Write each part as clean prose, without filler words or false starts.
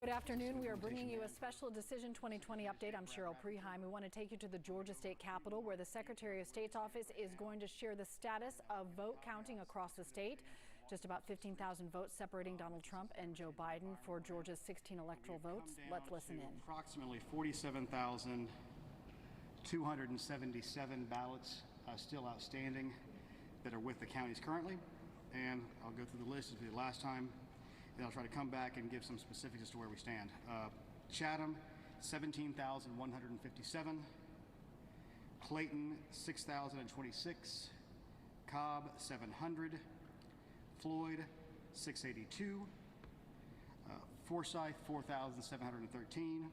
Good afternoon. We are bringing you a special Decision 2020 update. I'm Cheryl Preheim. We want to take you to the Georgia State Capitol, where the Secretary of State's office is going to share the status of vote counting across the state. Just about 15,000 votes separating Donald Trump and Joe Biden for Georgia's 16 electoral votes. Let's listen in. Approximately 47,277 ballots still outstanding that are with the counties currently. And I'll go through the list as we did last time. Then I'll try to come back and give some specifics as to where we stand. Chatham, 17,157. Clayton, 6,026. Cobb, 700. Floyd, 682. Forsyth, 4,713.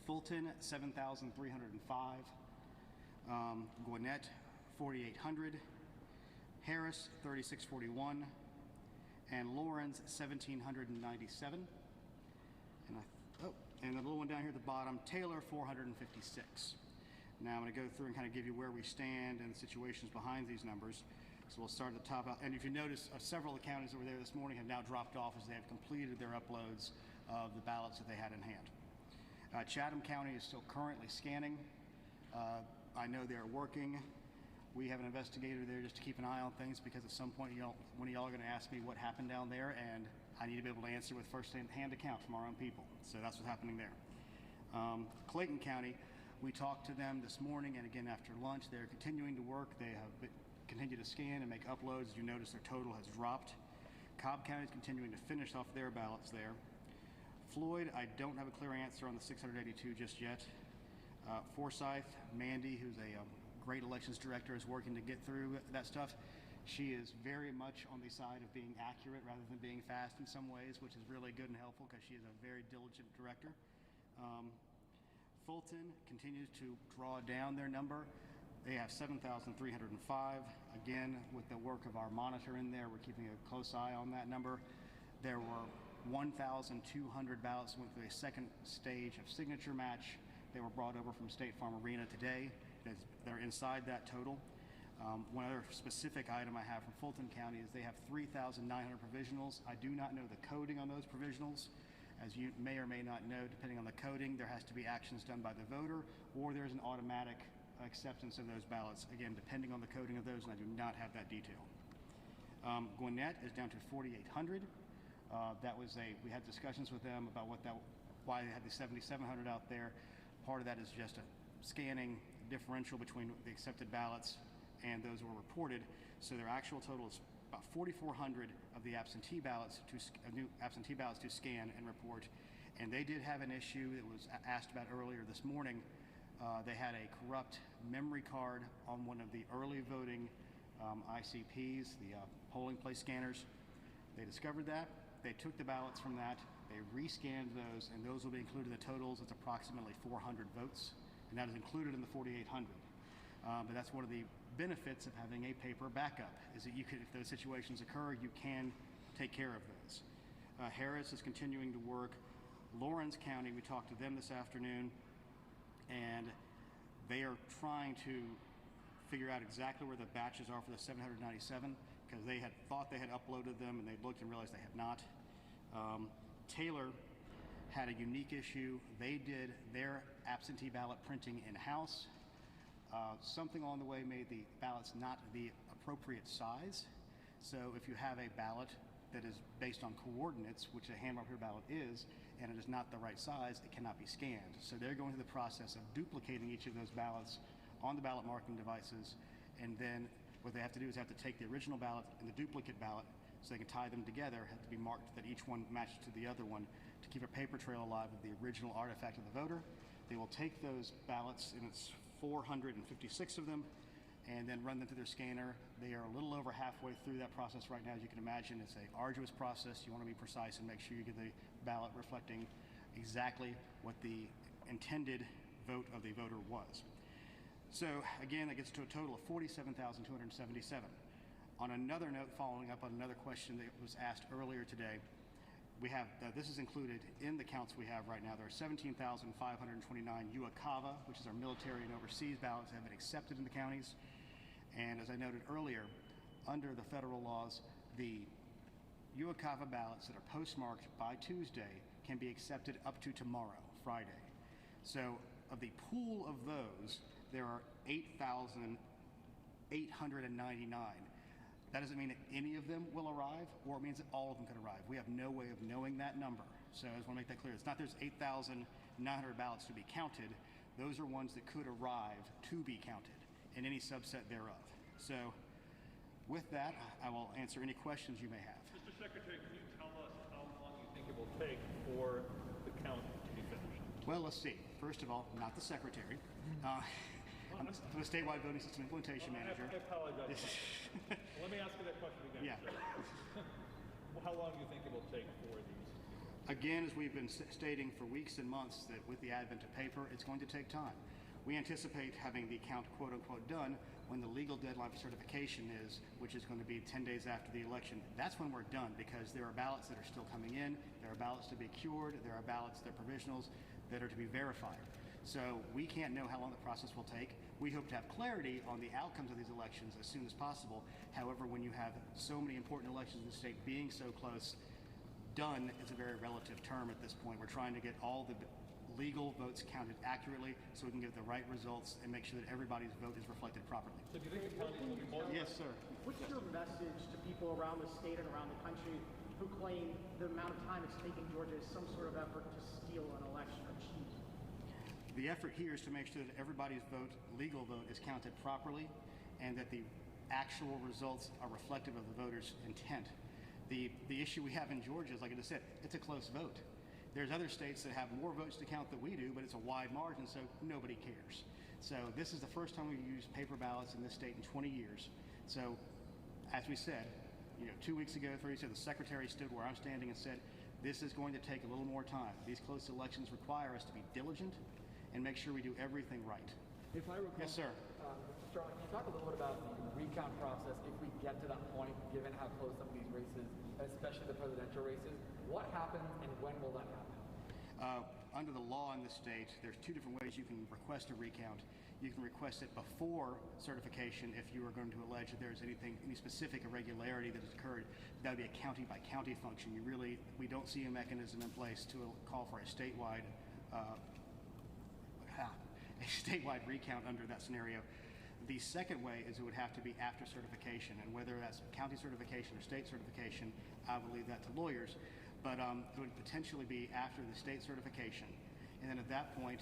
Fulton, 7,305. Gwinnett, 4,800. Harris, 3,641. And Lawrence, 1,797. And the little one down here at the bottom, Taylor, 456. Now I'm going to go through and kind of give you where we stand and the situations behind these numbers. So we'll start at the top. And if you notice, several of the counties that were there this morning have now dropped off as they have completed their uploads of the ballots that they had in hand. Chatham County is still currently scanning. I know they're working. We have an investigator there just to keep an eye on things, because at some point one of y'all are going to ask me what happened down there, and I need to be able to answer with first-hand account from our own people. So that's what's happening there. Clayton County, we talked to them this morning, and again after lunch. They're continuing to work. They have continued to scan and make uploads. As you notice, their total has dropped. Cobb County is continuing to finish off their ballots there. Floyd, I don't have a clear answer on the 682 just yet. Forsyth, Mandy, who's a great elections director, is working to get through that stuff. She is very much on the side of being accurate rather than being fast in some ways, which is really good and helpful because she is a very diligent director. Fulton continues to draw down their number. They have 7,305. Again, with the work of our monitor in there, we're keeping a close eye on that number. There were 1,200 ballots went through a second stage of signature match. They were brought over from State Farm Arena today. They're inside that total. One other specific item I have from Fulton County is they have 3,900 provisionals. I do not know the coding on those provisionals. As you may or may not know, depending on the coding, there has to be actions done by the voter, or there's an automatic acceptance of those ballots. Again, depending on the coding of those, and I do not have that detail. Gwinnett is down to 4,800. We had discussions with them about why they had the 7,700 out there. Part of that is just a scanning differential between the accepted ballots and those were reported. So their actual total is about 4,400 of the absentee ballots to scan and report. And they did have an issue that was asked about earlier this morning. They had a corrupt memory card on one of the early voting ICPs, the polling place scanners. They discovered that. They took the ballots from that. They rescanned those, and those will be included in the totals. It's approximately 400 votes, and that is included in the 4,800. But that's one of the benefits of having a paper backup, is that you can, if those situations occur, you can take care of those. Harris is continuing to work. Lawrence County, we talked to them this afternoon, and they are trying to figure out exactly where the batches are for the 797, because they had thought they had uploaded them, and they looked and realized they had not. Taylor had a unique issue. They did their absentee ballot printing in-house. Something along the way made the ballots not the appropriate size. So if you have a ballot that is based on coordinates, which a hand-marked ballot is, and it is not the right size, it cannot be scanned. So they're going through the process of duplicating each of those ballots on the ballot marking devices, and then what they have to do is have to take the original ballot and the duplicate ballot so they can tie them together, have to be marked that each one matches to the other one to keep a paper trail alive of the original artifact of the voter. They will take those ballots, and it's 456 of them, and then run them through their scanner. They are a little over halfway through that process right now. As you can imagine, it's an arduous process. You want to be precise and make sure you get the ballot reflecting exactly what the intended vote of the voter was. So again, that gets to a total of 47,277. On another note, following up on another question that was asked earlier today, we have, this is included in the counts we have right now. There are 17,529 UACAVA, which is our military and overseas ballots, that have been accepted in the counties. And as I noted earlier, under the federal laws, the UACAVA ballots that are postmarked by Tuesday can be accepted up to tomorrow, Friday. So of the pool of those, there are 8,899. That doesn't mean that any of them will arrive, or it means that all of them could arrive. We have no way of knowing that number. So I just want to make that clear. It's not there's 8,900 ballots to be counted. Those are ones that could arrive to be counted in any subset thereof. So with that, I will answer any questions you may have. Mr. Secretary, can you tell us how long you think it will take for the count to be finished? Well, let's see. First of all, not the Secretary. I'm the statewide voting system implementation manager. I apologize. Let me ask you that question again. Yeah. How long do you think it will take for these? Again, as we've been stating for weeks and months, that with the advent of paper, it's going to take time. We anticipate having the count quote unquote done when the legal deadline for certification is, which is going to be 10 days after the election. That's when we're done, because there are ballots that are still coming in, there are ballots to be cured, there are ballots that are provisionals that are to be verified. So we can't know how long the process will take. We hope to have clarity on the outcomes of these elections as soon as possible. However, when you have so many important elections in the state being so close, done is a very relative term at this point. We're trying to get all the legal votes counted accurately so we can get the right results and make sure that everybody's vote is reflected properly. So do you think the counting will be more? Yes, sir. What's your message to people around the state and around the country who claim the amount of time it's taken Georgia is some sort of effort to steal an election or cheat? The effort here is to make sure that everybody's vote, legal vote, is counted properly and that the actual results are reflective of the voters' intent. The issue we have in Georgia is, like I just said, it's a close vote. There's other states that have more votes to count than we do, but it's a wide margin, so nobody cares. So this is the first time we've used paper ballots in this state in 20 years. So as we said, 2 weeks ago, 3 weeks ago, the Secretary stood where I'm standing and said, this is going to take a little more time. These close elections require us to be diligent and make sure we do everything right. If I recall, Yes, sir. Mr. Sterling, can you talk a little bit about the recount process if we get to that point, given how close some of these races, especially the presidential races, what happens and when will that happen? Under the law in the state, there's two different ways you can request a recount. You can request it before certification if you are going to allege that there's any specific irregularity that has occurred. That would be a county by county function. We don't see a mechanism in place to call for a statewide recount under that scenario. The second way is it would have to be after certification, and whether that's county certification or state certification, I will leave that to lawyers. But it would potentially be after the state certification. And then at that point,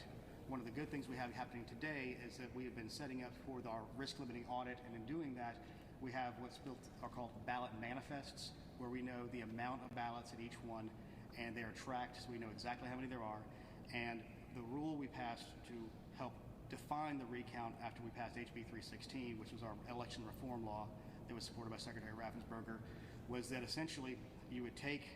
one of the good things we have happening today is that we have been setting up for our risk limiting audit, and in doing that, we have what's called ballot manifests, where we know the amount of ballots at each one, and they are tracked so we know exactly how many there are. And the rule we passed to help define the recount after we passed HB 316, which was our election reform law that was supported by Secretary Raffensperger, was that essentially you would take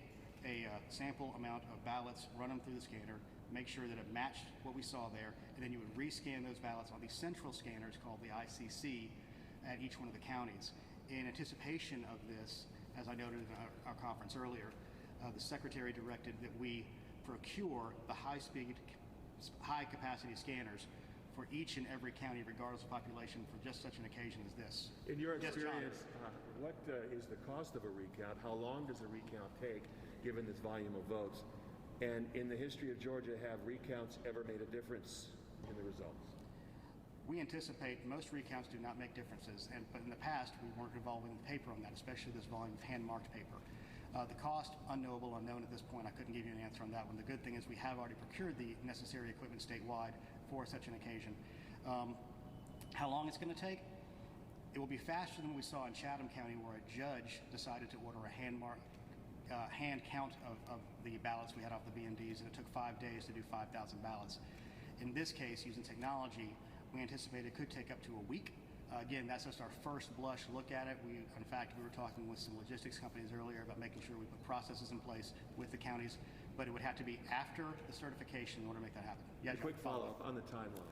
a sample amount of ballots, run them through the scanner, make sure that it matched what we saw there, and then you would rescan those ballots on the central scanners called the ICC at each one of the counties. In anticipation of this, as I noted in our conference earlier, the Secretary directed that we procure the high-speed, high-capacity scanners for each and every county, regardless of population, for just such an occasion as this. In your Yes, John. experience, what is the cost of a recount? How long does a recount take, given this volume of votes? And in the history of Georgia, have recounts ever made a difference in the results? We anticipate most recounts do not make differences, but in the past, we weren't involving paper on that, especially this volume of hand-marked paper. The cost, unknowable, unknown at this point. I couldn't give you an answer on that one. The good thing is we have already procured the necessary equipment statewide for such an occasion. How long it's going to take? It will be faster than we saw in Chatham County, where a judge decided to order a hand count of the ballots we had off the BMDs, and it took 5 days to do 5,000 ballots. In this case, using technology, we anticipate it could take up to a week. Again, that's just our first blush look at it. In fact, we were talking with some logistics companies earlier about making sure we put processes in place with the counties, but it would have to be after the certification in order to make that happen. A Yeah, quick follow-up on the timeline.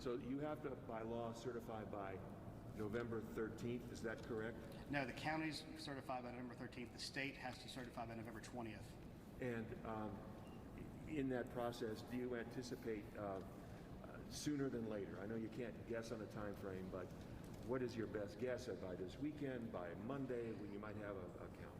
So you have to, by law, certify by November 13th, is that correct? No, the counties certify by November 13th. The state has to certify by November 20th. And in that process, do you anticipate sooner than later? I know you can't guess on a time frame, but what is your best guess by this weekend, by Monday, when you might have a count?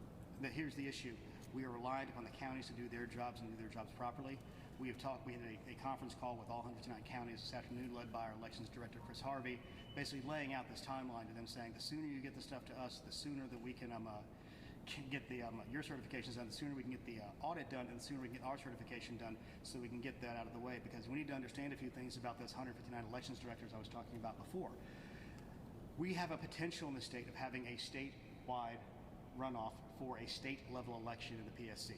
Here's the issue. We are reliant upon the counties to do their jobs and do their jobs properly. We had a conference call with all 109 counties this afternoon, led by our elections director, Chris Harvey, basically laying out this timeline to them, saying the sooner you get the stuff to us, the sooner that we can get your certifications done, the sooner we can get the audit done, and the sooner we can get our certification done, so we can get that out of the way. Because we need to understand a few things about those 159 elections directors I was talking about before. We have a potential in the state of having a statewide runoff for a state-level election in the PSC.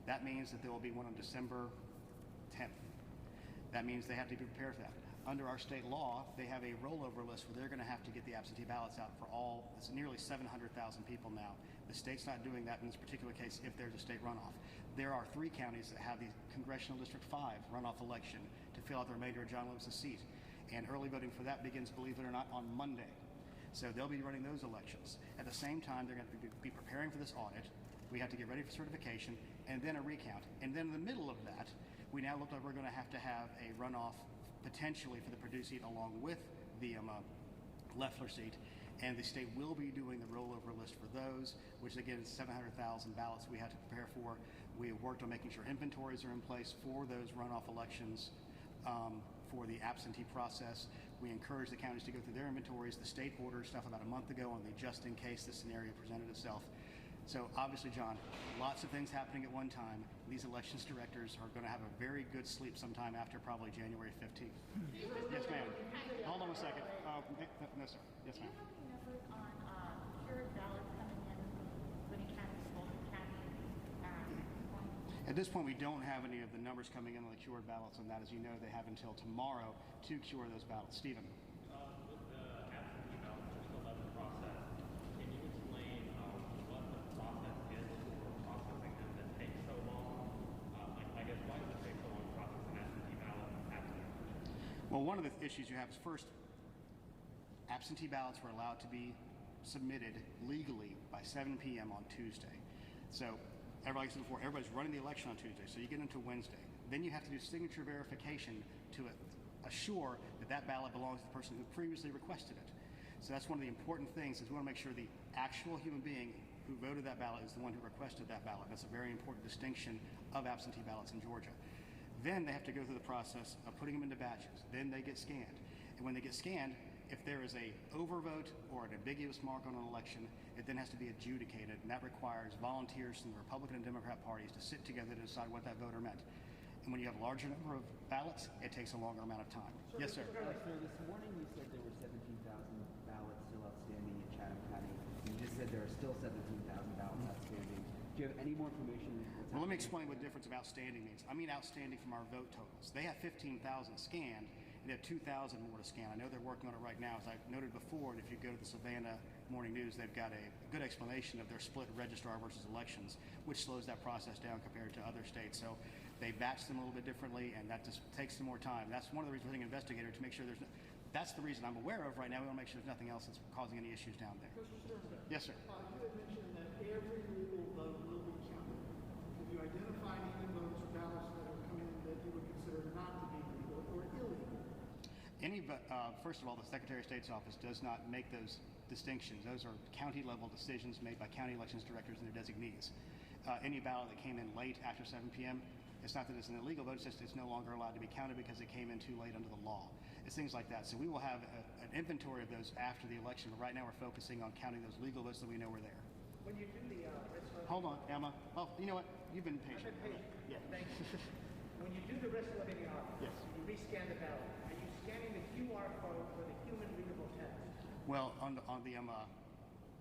That means that there will be one on December 10th. That means they have to be prepared for that. Under our state law, they have a rollover list where they're going to have to get the absentee ballots out for all, it's nearly 700,000 people now. The state's not doing that in this particular case if there's a state runoff. There are 3 counties that have the Congressional District 5 runoff election to fill out the remainder of John Lewis's seat. And early voting for that begins, believe it or not, on Monday. So they'll be running those elections. At the same time, they're going to be preparing for this audit. We have to get ready for certification, and then a recount. And then in the middle of that, we now look like we're going to have a runoff potentially for the Purdue seat along with the Loeffler seat. And the state will be doing the rollover list for those, which again is 700,000 ballots we have to prepare for. We have worked on making sure inventories are in place for those runoff elections. For the absentee process, we encourage the counties to go through their inventories. The state ordered stuff about a month ago on the just in case this scenario presented itself. So obviously, John, lots of things happening at one time. These elections directors are going to have a very good sleep sometime after probably January 15th. Yes, ma'am. Hold on a second. No, sir. Yes, ma'am. Do you have any numbers on cured ballots coming in Winnie County, Fulton County? At this point, we don't have any of the numbers coming in on the cured ballots, and that, as you know, they have until tomorrow to cure those ballots. Stephen. With the absentee ballots are still in the process, can you explain what the process is for processing them that takes so long? I guess why does it take so long to process an absentee ballot absentee? Well, one of the issues you have is first, absentee ballots were allowed to be submitted legally by 7 p.m. on Tuesday. So like I said before, everybody's running the election on Tuesday, so you get into Wednesday. Then you have to do signature verification to assure that that ballot belongs to the person who previously requested it. So that's one of the important things, is we want to make sure the actual human being who voted that ballot is the one who requested that ballot. That's a very important distinction of absentee ballots in Georgia. Then they have to go through the process of putting them into batches. Then they get scanned. And when they get scanned, if there is a overvote or an ambiguous mark on an election, it then has to be adjudicated, and that requires volunteers from the Republican and Democrat parties to sit together to decide what that voter meant. And when you have a larger number of ballots, it takes a longer amount of time. Yes, sir. Sir, this morning you said there were 17,000 ballots still outstanding in Chatham County. You just said there are still 17,000 ballots outstanding. Do you have any more information? Well, let me explain what the difference of outstanding means. I mean outstanding from our vote totals. They have 15,000 scanned, and they have 2,000 more to scan. I know they're working on it right now. As I noted before, and if you go to the Savannah Morning News, they've got a good explanation of their split registrar versus elections, which slows that process down compared to other states. So they batch them a little bit differently, and that just takes some more time. That's one of the reasons we're an investigator, to make sure there's no, that's the reason I'm aware of right now. We want to make sure there's nothing else that's causing any issues down there. Yes, sir. You had mentioned that every legal vote will be counted. Have you identified any votes or ballots that are coming in that you would consider not to be legal or illegal? First of all, the Secretary of State's office does not make those distinctions. Those are county-level decisions made by county elections directors and their designees. Any ballot that came in late after 7 p.m., it's not that it's an illegal vote, it's just it's no longer allowed to be counted because it came in too late under the law. It's things like that. So we will have an inventory of those after the election, but right now we're focusing on counting those legal votes that we know were there. When you do the Hold on, Emma. Oh, you know what? You've been patient. Yeah. Thank you. When you do the rest limiting office, Yes. you rescan the ballot. Are you scanning the QR code for the human readable text? Well, on the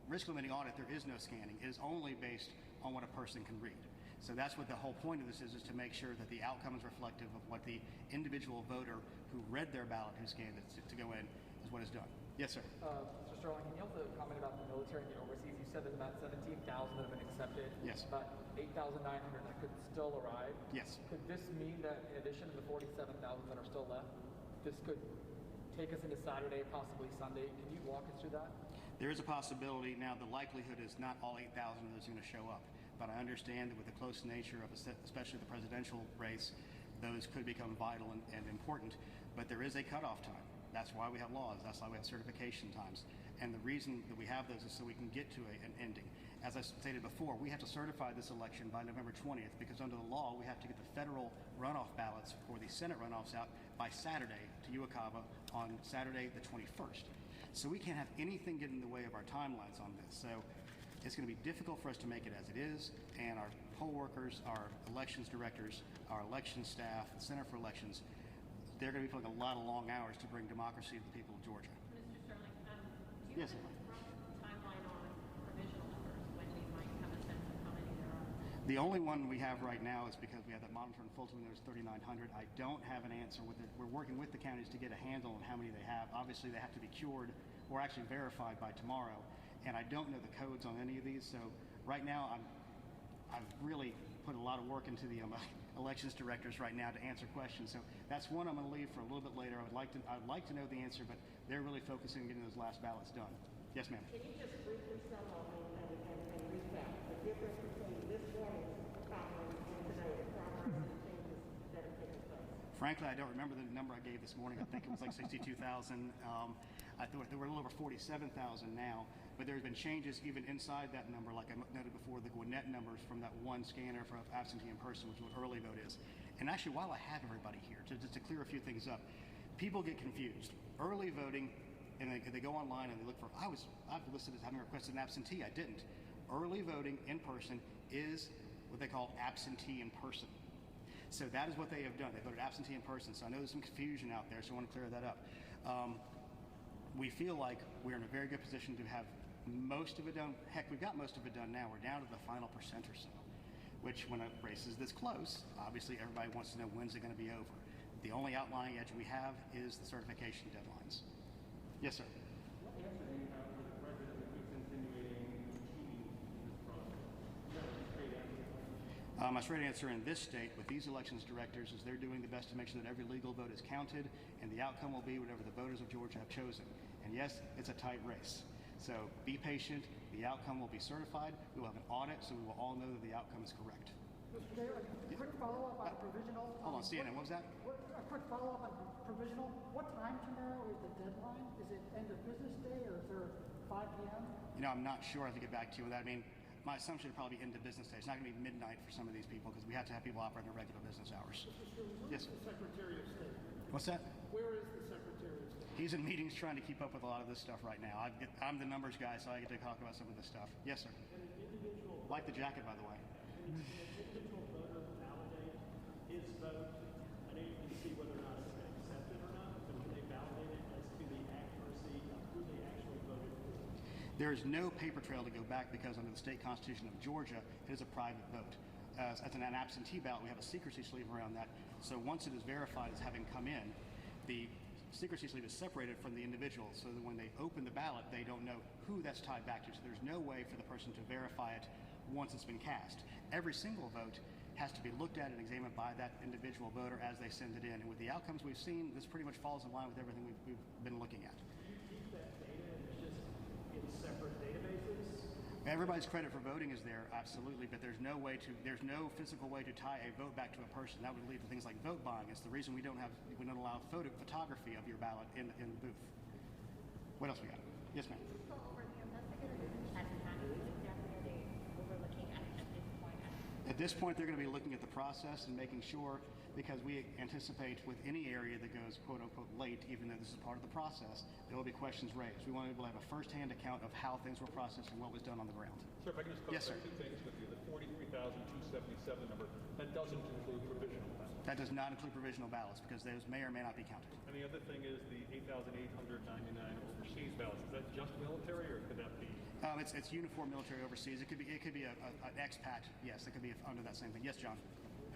risk limiting audit, there is no scanning. It is only based on what a person can read. So that's what the whole point of this is to make sure that the outcome is reflective of what the individual voter who read their ballot, who scanned it to go in, is what is done. Yes, sir. Mr. Sterling, can you also comment about the military and the overseas? You said there's about 17,000 that have been accepted. Yes. About 8,900 that could still arrive. Yes. Could this mean that in addition to the 47,000 that are still left, this could take us into Saturday, possibly Sunday? Can you walk us through that? There is a possibility. Now, the likelihood is not all 8,000 of those are going to show up. But I understand that with the close nature of, especially the presidential race, those could become vital and important. But there is a cutoff time. That's why we have laws. That's why we have certification times. And the reason that we have those is so we can get to an ending. as I stated before, we have to certify this election by November 20th because under the law, we have to get the federal runoff ballots for the Senate runoffs out by Saturday to Uwakava on Saturday the 21st. So we can't have anything get in the way of our timelines on this. So it's going to be difficult for us to make it as it is, and our poll workers, our elections directors, our election staff, the Center for Elections, they're going to be putting a lot of long hours to bring democracy to the people of Georgia. Mr. Sterling, do you Yes, have a rough timeline on provisional numbers, when we might have a sense of how many there are? The only one we have right now is because we have that monitor in Fulton, there's 3,900. I don't have an answer with it. We're working with the counties to get a handle on how many they have. Obviously, they have to be cured or actually verified by tomorrow, and I don't know the codes on any of these. So right now, I've really put a lot of work into the elections directors right now to answer questions. So that's one I'm going to leave for a little bit later. I'd like to know the answer, but they're really focusing on getting those last ballots done. Yes, ma'am. Can you just briefly sum up and recap the difference between this morning's conference and today's conference and the changes that are taking place? Frankly, I don't remember the number I gave this morning. I think it was like 62,000. I thought there were a little over 47,000 now, but there's been changes even inside that number, like I noted before, the Gwinnett numbers from that one scanner for absentee in person, which is what early vote is. And actually, while I have everybody here, just to clear a few things up, people get confused. Early voting, and they go online and they look for, I've listed as having requested an absentee. I didn't. Early voting in person is what they call absentee in person. So that is what they have done. They voted absentee in person. So I know there's some confusion out there, so I want to clear that up. We feel like we're in a very good position to have most of it done. Heck, we've got most of it done now. We're down to the final percent or so, which when a race is this close, obviously everybody wants to know when's it going to be over. The only outlying edge we have is the certification deadlines. Yes, sir. What answer do you have for the president who keeps insinuating cheating in this process? Is that a straight answer? My straight answer in this state with these elections directors is they're doing the best to make sure that every legal vote is counted, and the outcome will be whatever the voters of Georgia have chosen. And yes, it's a tight race. So be patient. The outcome will be certified. We will have an audit, so we will all know that the outcome is correct. Mr. Chair, a quick follow-up on provisional. Hold on, CNN, what was that? A quick follow-up on provisional. What time tomorrow is the deadline? Is it end of business day, or is there 5 p.m.? You know, I'm not sure. I have to get back to you with that. I mean, my assumption would probably be end of business day. It's not going to be midnight for some of these people because we have to have people operate their regular business hours. Yes. The Secretary of State. What's that? Where is the Secretary of State? He's in meetings trying to keep up with a lot of this stuff right now. I'm the numbers guy, so I get to talk about some of this stuff. Yes, sir. Like the jacket, by the way. Can an individual voter validate his vote? I know you can see whether or not it's been accepted or not, but can they validate it as to the accuracy of who they actually voted for? There is no paper trail to go back because under the state constitution of Georgia, it is a private vote. As an absentee ballot, we have a secrecy sleeve around that. So once it is verified as having come in, the secrecy sleeve is separated from the individual so that when they open the ballot, they don't know who that's tied back to. So there's no way for the person to verify it once it's been cast. Every single vote has to be looked at and examined by that individual voter as they send it in. And with the outcomes we've seen, this pretty much falls in line with everything we've been looking at. Do you keep that data and it's just in separate databases? Everybody's credit for voting is there, absolutely, but there's no physical way to tie a vote back to a person. That would lead to things like vote buying. It's the reason we don't allow photography of your ballot in the booth. What else we got? Yes, ma'am. Go over the investigators in Chatham County. What exactly are they overlooking at this point? At this point, they're going to be looking at the process and making sure, because we anticipate with any area that goes quote unquote late, even though this is part of the process, there will be questions raised. We want to be able to have a firsthand account of how things were processed and what was done on the ground. Sir, if I can just Yes, sir. clarify two things with you. The 43,277 number, that doesn't include provisional ballots. That does not include provisional ballots because those may or may not be counted. And the other thing is the 8,899 overseas ballots. Is that just military, or could that be? It's uniform military overseas. It could be an expat. Yes, it could be under that same thing. Yes, John.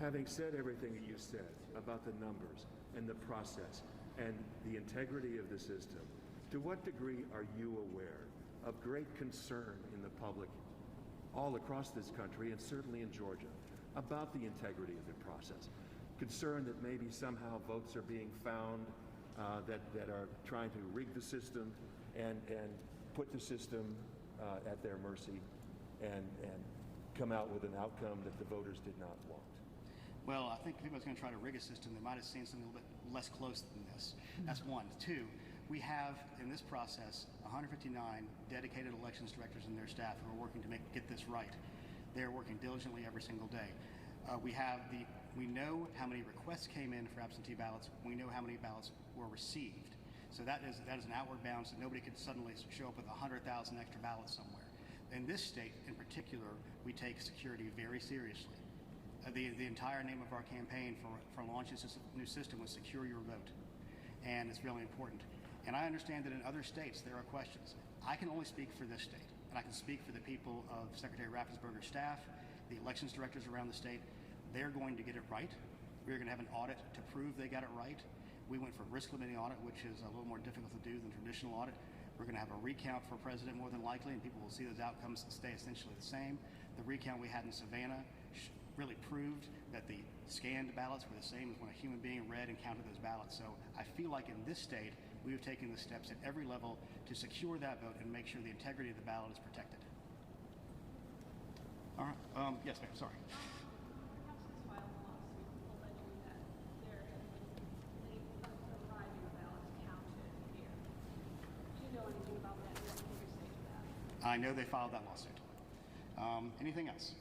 Having said everything that you said about the numbers and the process and the integrity of the system, to what degree are you aware of great concern in the public all across this country and certainly in Georgia about the integrity of the process? Concern that maybe somehow votes are being found that are trying to rig the system and put the system at their mercy and come out with an outcome that the voters did not want. Well, I think if anyone's going to try to rig a system, they might have seen something a little bit less close than this. That's one. Two, We have, in this process, 159 dedicated elections directors and their staff who are working to get this right. They're working diligently every single day. We know how many requests came in for absentee ballots. We know how many ballots were received. So that is an outward bound, so nobody could suddenly show up with 100,000 extra ballots somewhere. In this state, in particular, we take security very seriously. The entire name of our campaign for launching this new system was Secure Your Vote, and it's really important. And I understand that in other states there are questions. I can only speak for this state, and I can speak for the people of Secretary Raffensperger's staff, the elections directors around the state. They're going to get it right. We're going to have an audit to prove they got it right. We went for risk limiting audit, which is a little more difficult to do than traditional audit. We're going to have a recount for president more than likely, and people will see those outcomes stay essentially the same. The recount we had in Savannah really proved that the scanned ballots were the same as when a human being read and counted those ballots. So I feel like in this state, we have taken the steps at every level to secure that vote and make sure the integrity of the ballot is protected. All right. Yes, ma'am. Sorry. I know they filed that lawsuit. Anything else?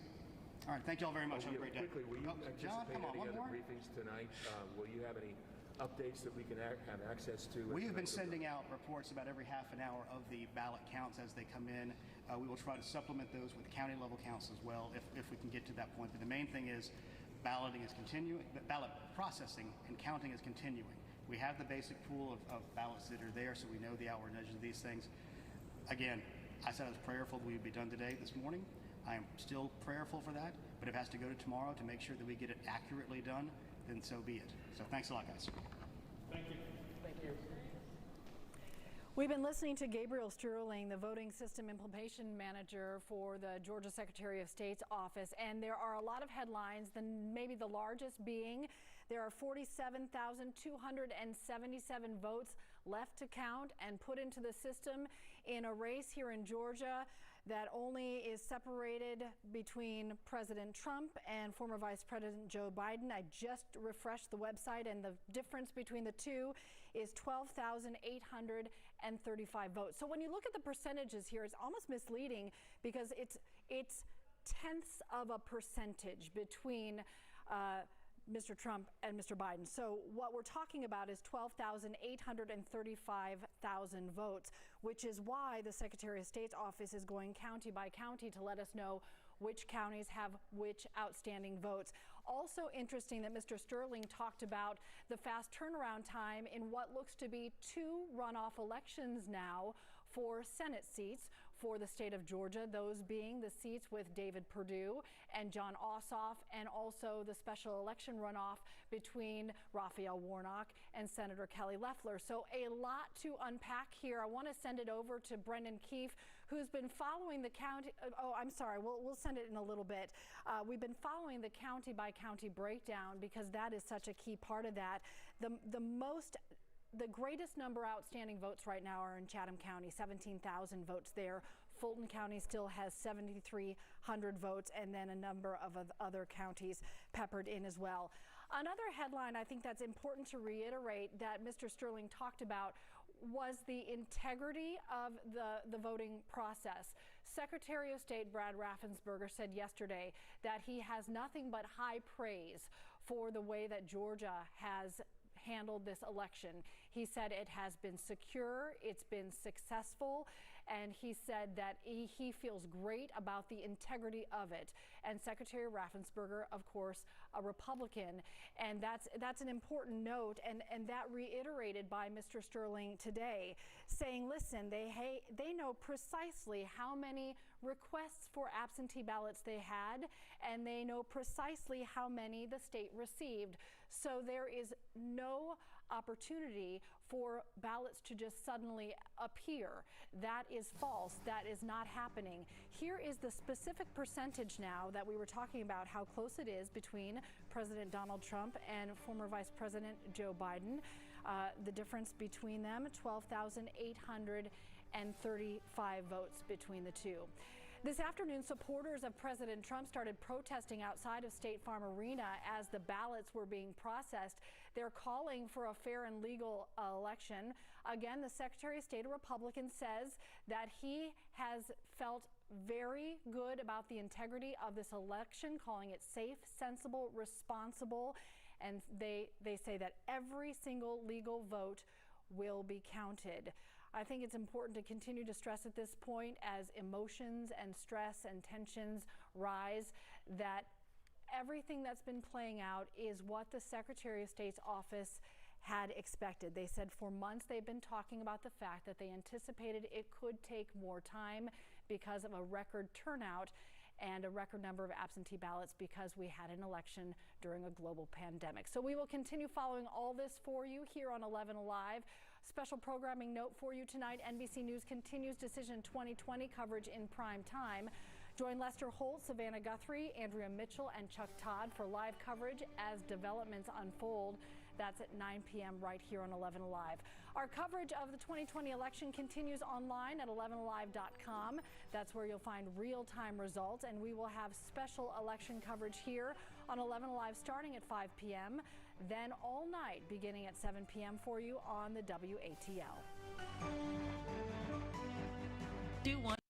All right, thank you all very much. Have a great day. Quickly, will you John, anticipate come on, any one other more? briefings tonight? Will you have any updates that we can have access to? We have been sending out reports about every half an hour of the ballot counts as they come in. We will try to supplement those with county level counts as well if we can get to that point. But the main thing is balloting is continuing, ballot processing and counting is continuing. We have the basic pool of ballots that are there, so we know the outward edges of these things. Again, I said I was prayerful we would be done today, this morning. I am still prayerful for that, but if it has to go to tomorrow to make sure that we get it accurately done, then so be it. So thanks a lot, guys. Thank you. Thank you. We've been listening to Gabriel Sterling, the voting system implementation manager for the Georgia Secretary of State's office, and there are a lot of headlines, maybe the largest being there are 47,277 votes left to count and put into the system in a race here in Georgia that only is separated between President Trump and former Vice President Joe Biden. I just refreshed the website, and the difference between the two is 12,835 votes. So when you look at the percentages here, it's almost misleading because it's tenths of a percentage between Mr. Trump and Mr. Biden. So what we're talking about is 12,835 votes, which is why the Secretary of State's office is going county by county to let us know which counties have which outstanding votes. Also interesting that Mr. Sterling talked about the fast turnaround time in what looks to be 2 runoff elections now for Senate seats for the state of Georgia, those being the seats with David Perdue and John Ossoff, and also the special election runoff between Raphael Warnock and Senator Kelly Loeffler. So a lot to unpack here. I want to send it over to Brendan Keefe, who's been following the county. Oh, I'm sorry. We'll send it in a little bit. We've been following the county by county breakdown because that is such a key part of that. The greatest number outstanding votes right now are in Chatham County, 17,000 votes there. Fulton County still has 7,300 votes, and then a number of other counties peppered in as well. Another headline I think that's important to reiterate that Mr. Sterling talked about was the integrity of the voting process. Secretary of State Brad Raffensperger said yesterday that he has nothing but high praise for the way that Georgia has handled this election. He said it has been secure, it's been successful, and he said that he feels great about the integrity of it. And Secretary Raffensperger, of course, a Republican, and that's an important note, and that reiterated by Mr. Sterling today, saying, listen, they know precisely how many requests for absentee ballots they had, and they know precisely how many the state received. So there is no opportunity for ballots to just suddenly appear. That is false. That is not happening. Here is the specific percentage now that we were talking about, how close it is between President Donald Trump and former Vice President Joe Biden. The difference between them, 12,835 votes between the two. This afternoon, supporters of President Trump started protesting outside of State Farm Arena as the ballots were being processed. They're calling for a fair and legal election. Again, the Secretary of State, a Republican, says that he has felt very good about the integrity of this election, calling it safe, sensible, responsible, and they say that every single legal vote will be counted. I think it's important to continue to stress at this point, as emotions and stress and tensions rise, that everything that's been playing out is what the Secretary of State's office had expected. They said for months they've been talking about the fact that they anticipated it could take more time because of a record turnout and a record number of absentee ballots because we had an election during a global pandemic. So we will continue following all this for you here on 11 Alive. Special programming note for you tonight: NBC News continues Decision 2020 coverage in prime time. Join Lester Holt, Savannah Guthrie, Andrea Mitchell, and Chuck Todd for live coverage as developments unfold. That's at 9 p.m. right here on 11 Alive. Our coverage of the 2020 election continues online at 11alive.com. That's where you'll find real-time results, and we will have special election coverage here on 11 Alive starting at 5 p.m., then all night beginning at 7 p.m. for you on the WATL. Do one.